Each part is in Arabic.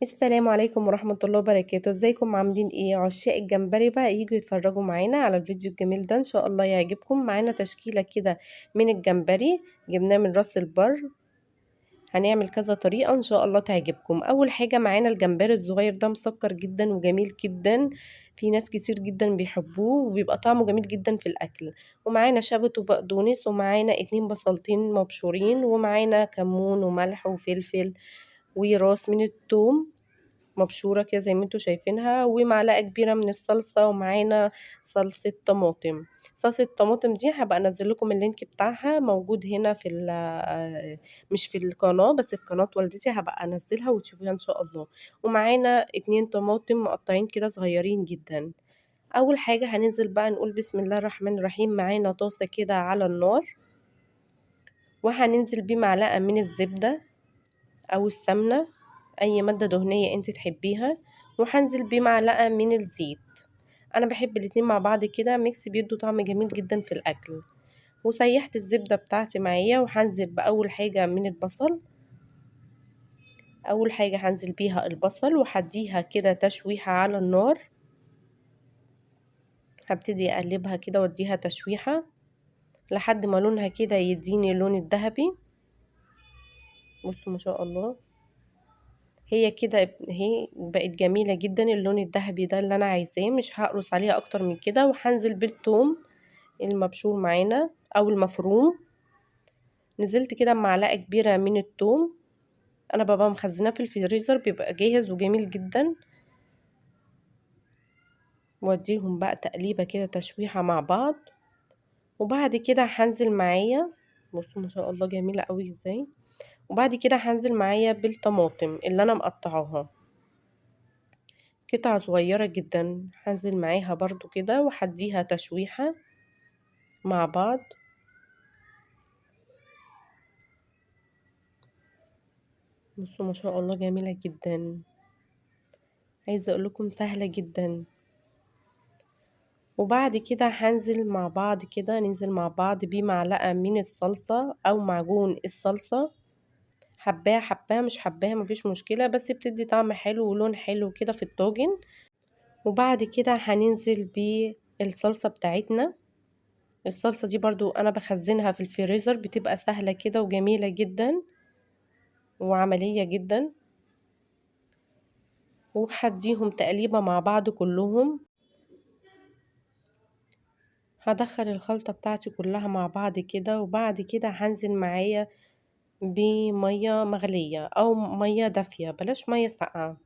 السلام عليكم ورحمة الله وبركاته، ازيكم عاملين ايه؟ عشاق الجمبري بقى ييجوا يتفرجوا معانا على الفيديو الجميل ده، ان شاء الله يعجبكم. معانا تشكيلة كده من الجمبري، جبناه من راس البر. هنعمل كذا طريقة ان شاء الله تعجبكم. اول حاجة معانا الجمبري الصغير ده مسكر جدا وجميل جدا، في ناس كتير جدا بيحبوه وبيبقى طعمه جميل جدا في الاكل. ومعانا شبت وبقدونس، ومعانا 2 بصلتين مبشورين، ومعانا كمون وملح وفلفل وراس من الثوم مبشورة كده زي ما انتوا شايفينها، ومعلقة كبيرة من الصلصة، ومعانا صلصة طماطم. صلصة الطماطم دي هبقى انزل لكم اللينك بتاعها، موجود هنا في مش في القناة بس في قناة والدتي، هبقى انزلها وتشوفيها ان شاء الله. ومعانا 2 طماطم مقطعين كده صغيرين جدا. اول حاجة هننزل بقى نقول بسم الله الرحمن الرحيم. معانا طاسة كده على النار، وهننزل بمعلقة من الزبدة او السمنة، اي مادة دهنية انت تحبيها. وهنزل بمعلقة من الزيت، انا بحب الاتنين مع بعض كده ميكس، بيدوا طعم جميل جدا في الاكل. وسيحت الزبدة بتاعتي معايا، وهنزل باول حاجة من البصل. اول حاجة هنزل بيها البصل، وهديها كده تشويحة على النار. هبتدي اقلبها كده واديها تشويحة لحد ما لونها كده يديني اللون الذهبي. بصوا ما شاء الله، هي كده هي بقت جميلة جدا، اللون الذهبي ده اللي انا عايزاه، مش هقرص عليها اكتر من كده. وهنزل بالثوم المبشور معانا او المفروم. نزلت كده بمعلقة كبيرة من الثوم، انا ببقى مخزناه في الفريزر بيبقى جاهز وجميل جدا. واديهم بقى تقليبة كده تشويحة مع بعض. وبعد كده هنزل معايا، بصوا ما شاء الله جميلة قوي ازاي. وبعد كده هنزل معايا بالطماطم اللي انا مقطعاها قطع صغيرة جدا، هنزل معاها برضو كده وهديها تشويحة مع بعض. بصوا ما شاء الله جميلة جدا، عايزة اقول لكم سهلة جدا. وبعد كده هنزل مع بعض كده، ننزل مع بعض بمعلقة من الصلصة او معجون الصلصة. حباها حباها، مش حباها مفيش مشكلة، بس بتدي طعم حلو ولون حلو كده في الطاجن. وبعد كده هننزل بالصلصة بتاعتنا. الصلصة دي برضو انا بخزنها في الفريزر، بتبقى سهلة كده وجميلة جدا وعملية جدا. وهديهم تقليبة مع بعض كلهم. هدخل الخلطة بتاعتي كلها مع بعض كده، وبعد كده هنزل معايا بمية مغلية او مية دافية، بلاش مية ساقعة.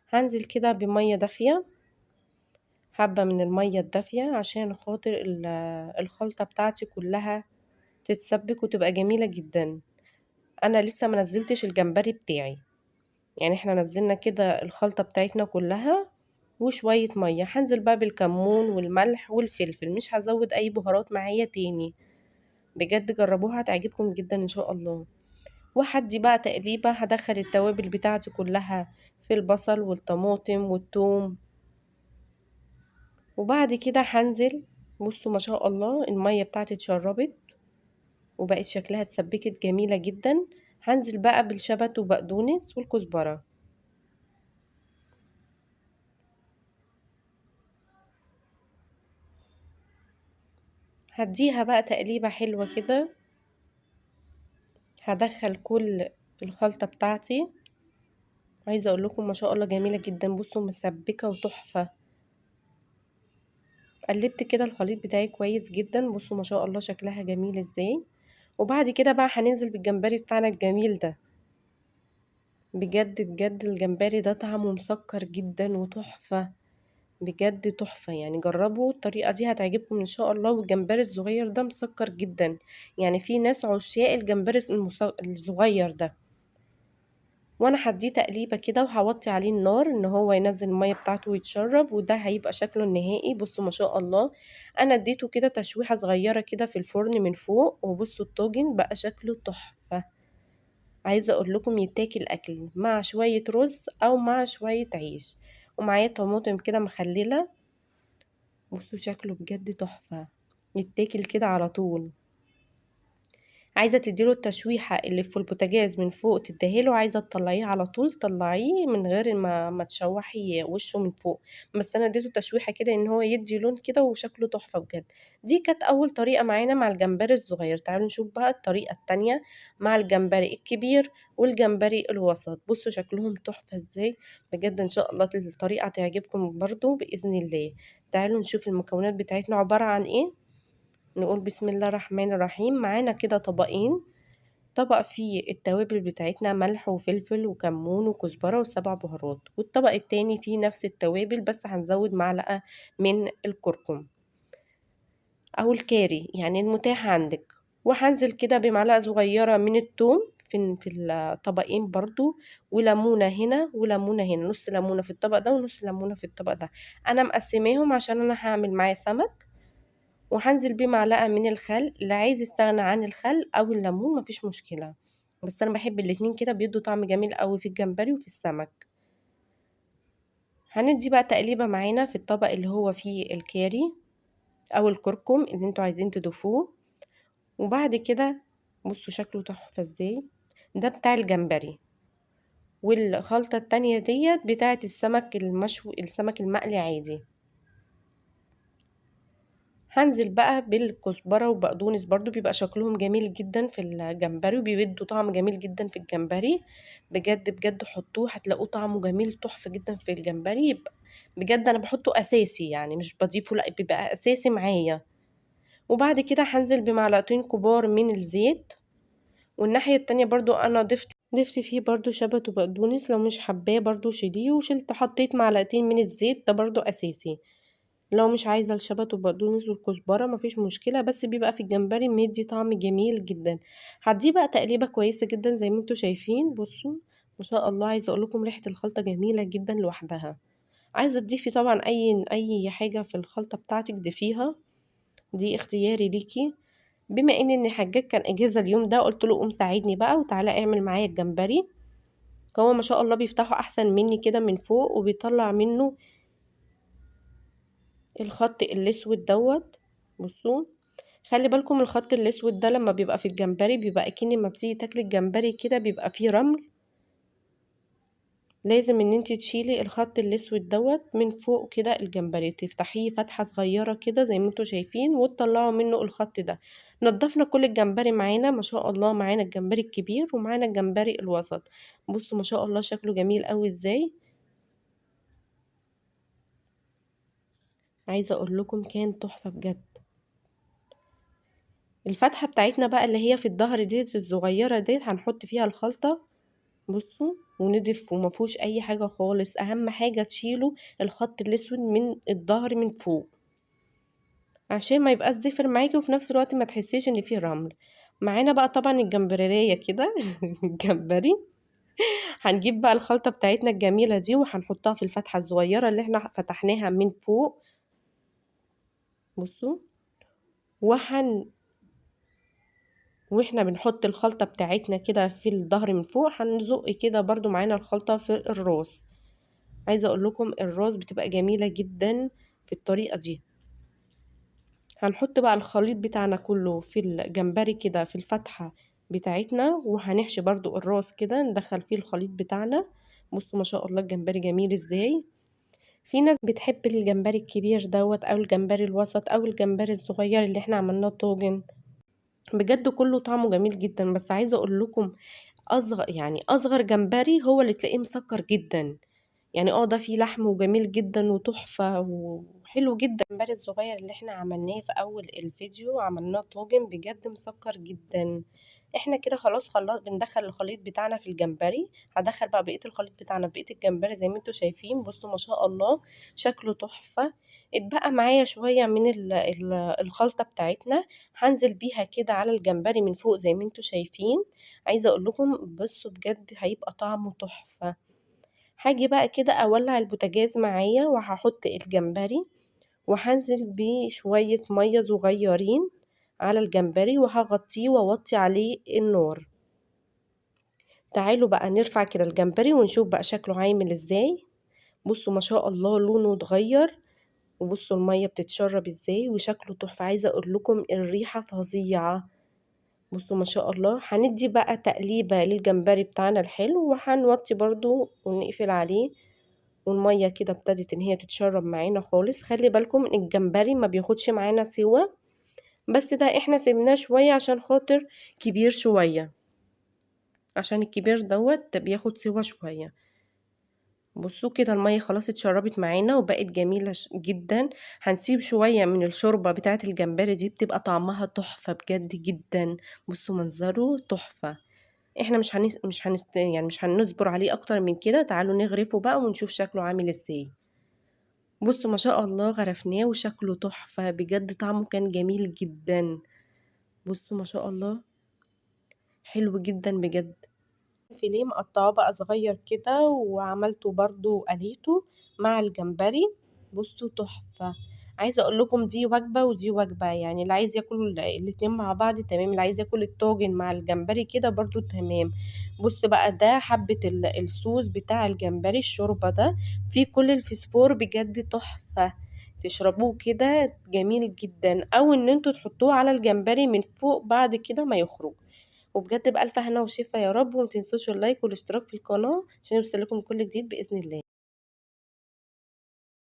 هنزل كده بمية دافية، حبة من المية الدافية، عشان خاطر الخلطة بتاعتي كلها تتسبك وتبقى جميلة جدا. انا لسه منزلتش الجمبري بتاعي، يعني احنا نزلنا كده الخلطة بتاعتنا كلها وشوية مية. هنزل بقى بالكمون والملح والفلفل، مش هزود اي بهارات معايا تاني. بجد جربوها هتعجبكم جدا ان شاء الله. وهدي بقى تقليبة، هدخل التوابل بتاعتي كلها في البصل والطماطم والثوم. وبعد كده هنزل، بصوا ما شاء الله المية بتاعتي اتشربت وبقت شكلها اتسبكت جميلة جدا. هنزل بقى بالشبت وبقدونس والكزبرة. هديها بقى تقليبة حلوة كده. هدخل كل الخلطة بتاعتي، عايزة اقول لكم ما شاء الله جميلة جدا، بصوا مسبكة وتحفة. قلبت كده الخليط بتاعي كويس جدا، بصوا ما شاء الله شكلها جميل ازاي. وبعد كده بقى هننزل بالجمبري بتاعنا الجميل ده. بجد بجد الجمبري ده طعمه مسكر جدا وتحفة، بجد تحفة. يعني جربوا الطريقة دي هتعجبكم ان شاء الله. والجمبري الصغير ده مسكر جدا، يعني في ناس عشاق الجمبري الصغير ده. وانا هديه تقليبه كده وهوطي عليه النار ان هو ينزل الميه بتاعته ويتشرب، وده هيبقى شكله النهائي. بصوا ما شاء الله، انا اديته كده تشويحه صغيره كده في الفرن من فوق، وبصوا الطاجن بقى شكله تحفه. عايزه اقول لكم يتاكل اكل مع شويه رز او مع شويه عيش، ومعايا طماطم كده مخلله. بصوا شكله بجد تحفه، يتاكل كده على طول. عايزة تديله التشويحة اللي في البوتاجاز من فوق تديهاله، عايزة تطلعيه على طول طلعيه من غير ما تشوحي وشه من فوق. بس انا اديته تشويحة كده ان هو يدي لون كده وشكله تحفة بجد. دي كانت اول طريقة معانا مع الجمبري الصغير. تعالوا نشوف بقى الطريقة التانية مع الجمبري الكبير والجمبري الوسط. بصوا شكلهم تحفة ازاي بجد. ان شاء الله الطريقة تعجبكم برضو بإذن الله. تعالوا نشوف المكونات بتاعتنا عبارة عن ايه. نقول بسم الله الرحمن الرحيم. معانا كده طبقين، طبق فيه التوابل بتاعتنا ملح وفلفل وكمون وكزبرة والسبع بهارات، والطبق التاني فيه نفس التوابل بس هنزود معلقة من الكركم او الكاري يعني المتاح عندك. وهنزل كده بمعلقة صغيرة من الثوم في الطبقين برضو، وليمونة هنا وليمونة هنا، نص ليمونة في الطبق ده ونص ليمونة في الطبق ده. انا مقسماهم عشان انا هعمل معاه سمك. وهنزل بيه معلقة من الخل، اللي عايز يستغنى عن الخل او الليمون مفيش مشكلة، بس انا بحب الاتنين كده بيدوا طعم جميل قوي في الجمبري وفي السمك. هندي بقى تقليبة معانا في الطبق اللي هو فيه الكاري او الكركم اللي انتوا عايزين تضيفوه. وبعد كده بصوا شكله تحفة ازاي. ده بتاع الجمبري، والخلطة التانية ديت بتاعة السمك المشوي، السمك المقلي عادي. هنزل بقى بالكزبرة وبقدونس برضو بيبقى شكلهم جميل جدا في الجمبري وبيدوا طعم جميل جدا في الجمبري. بجد بجد حطوه هتلاقوه طعمه جميل تحفة جدا في الجمبري. يبقى بجد انا بحطه اساسي يعني مش بضيفه، لا بيبقى اساسي معايا. وبعد كده هنزل بمعلقتين كبار من الزيت. والناحية التانية برضو انا ضفت فيه برضو شبت وبقدونس، لو مش حباه برضو شيليه، وشلت حطيت معلقتين من الزيت ده برضو اساسي. لو مش عايزة الشبت والبقدونس والكزبرة مفيش مشكلة، بس بيبقى في الجمبري مدي طعم جميل جدا. هديه بقى تقليبة كويسة جدا زي ما انتوا شايفين. بصوا ما شاء الله، عايزة اقول لكم ريحة الخلطة جميلة جدا لوحدها. عايزة تضيفي طبعا اي حاجة في الخلطة بتاعتك ضيفيها، دي اختياري ليكي. بما ان حجاج كان اجازة اليوم ده قلت له قوم ساعدني بقى وتعالى اعمل معايا الجمبري. هو ما شاء الله بيفتحه احسن مني كده من فوق وبيطلع منه الخط الاسود دوت. بصوا خلي بالكم الخط الاسود ده لما بيبقى في الجمبري بيبقى اكني ما بتيجي تاكلي الجمبري كده بيبقى فيه رمل. لازم ان انتي تشيلي الخط الاسود دوت من فوق كده الجمبري، تفتحيه فتحة صغيرة كده زي ما انتوا شايفين وتطلعوا منه الخط ده. نضفنا كل الجمبري معانا ما شاء الله. معانا الجمبري الكبير ومعانا الجمبري الوسط. بصوا ما شاء الله شكله جميل قوي ازاي. عايزة اقول لكم كان تحفة بجد. الفتحة بتاعتنا بقى اللي هي في الظهر ديت الصغيرة ديت هنحط فيها الخلطة. بصوا ونضيف وما فيهوش اي حاجة خالص، اهم حاجة تشيلوا الخط الاسود من الظهر من فوق عشان ما يبقاش زفر معاكي وفي نفس الوقت ما تحسيش ان فيه رمل. معانا بقى طبعا الجمبرية كده الجمبري. هنجيب بقى الخلطة بتاعتنا الجميلة دي وهنحطها في الفتحة الصغيرة اللي احنا فتحناها من فوق. بصوا واحنا بنحط الخلطة بتاعتنا كده في الظهر من فوق هنزق كده برضو معانا الخلطة في الراس. عايزة اقول لكم الراس بتبقى جميلة جدا في الطريقة دي. هنحط بقى الخليط بتاعنا كله في الجمبري كده في الفتحة بتاعتنا، وهنحشي برضو الراس كده ندخل فيه الخليط بتاعنا. بصوا ما شاء الله الجمبري جميل ازاي. في ناس بتحب الجمبري الكبير دوت او الجمبري الوسط او الجمبري الصغير اللي احنا عملناه طاجن. بجد كله طعمه جميل جدا. بس عايزه اقول لكم اصغر جمبري هو اللي تلاقيه مسكر جدا. يعني ده فيه لحم وجميل جدا وتحفه وحلو جدا. الجمبري الصغير اللي احنا عملناه في اول الفيديو عملناه طاجن بجد مسكر جدا. احنا كده خلاص بندخل الخليط بتاعنا في الجمبري. هدخل بقى بقيه الخليط بتاعنا في بقيه الجمبري زي ما انتوا شايفين. بصوا ما شاء الله شكله تحفه. اتبقى معايا شويه من الخلطه بتاعتنا، هنزل بيها كده على الجمبري من فوق زي ما انتوا شايفين. عايزه اقول لكم بصوا بجد هيبقى طعمه تحفه. هاجي بقى كده اولع البوتاجاز معايا وهحط الجمبري وهنزل بشويه ميه صغيرين على الجمبري وهغطيه واوطي عليه النار. تعالوا بقى نرفع كده الجمبري ونشوف بقى شكله عامل ازاي. بصوا ما شاء الله لونه اتغير، وبصوا المية بتتشرب ازاي وشكله تحفة. عايزة اقول لكم الريحة فظيعة. بصوا ما شاء الله. هندي بقى تقليبة للجمبري بتاعنا الحلو، وهنوطي برضو ونقفل عليه. والمية كده ابتدت ان هي تتشرب معانا خالص. خلي بالكم ان الجمبري ما بياخدش معانا سوا، بس ده احنا سيبناه شوية عشان خاطر كبير شوية، عشان الكبير دوت بياخد سوا شوية. بصوا كده المية خلاص اتشربت معانا وبقت جميلة جدا. هنسيب شوية من الشوربة بتاعة الجمبري دي، بتبقى طعمها تحفة بجد جدا. بصوا منظره تحفة. احنا مش هنصبر عليه اكتر من كده. تعالوا نغرفه بقى ونشوف شكله عامل ازاي. بصوا ما شاء الله غرفناه وشكله تحفة بجد، طعمه كان جميل جدا. بصوا ما شاء الله حلو جدا بجد. فيليه مقطعاه بقى صغير كده، وعملته برضو قليته مع الجمبري. بصوا تحفة. عايزة اقول لكم دي وجبة ودي وجبة، يعني اللي عايز ياكل الاتنين مع بعض تمام، اللي عايز ياكل الطاجن مع الجمبري كده برضو تمام. بص بقى ده حبة الصوص بتاع الجمبري، الشوربة ده فيه كل الفسفور بجد تحفة. تشربوه كده جميل جدا، او ان انتوا تحطوه على الجمبري من فوق بعد كده ما يخرج. وبجد بألف هنا وشفا يا رب. ومتنسوش اللايك والاشتراك في القناة عشان يوصلكم كل جديد بإذن الله.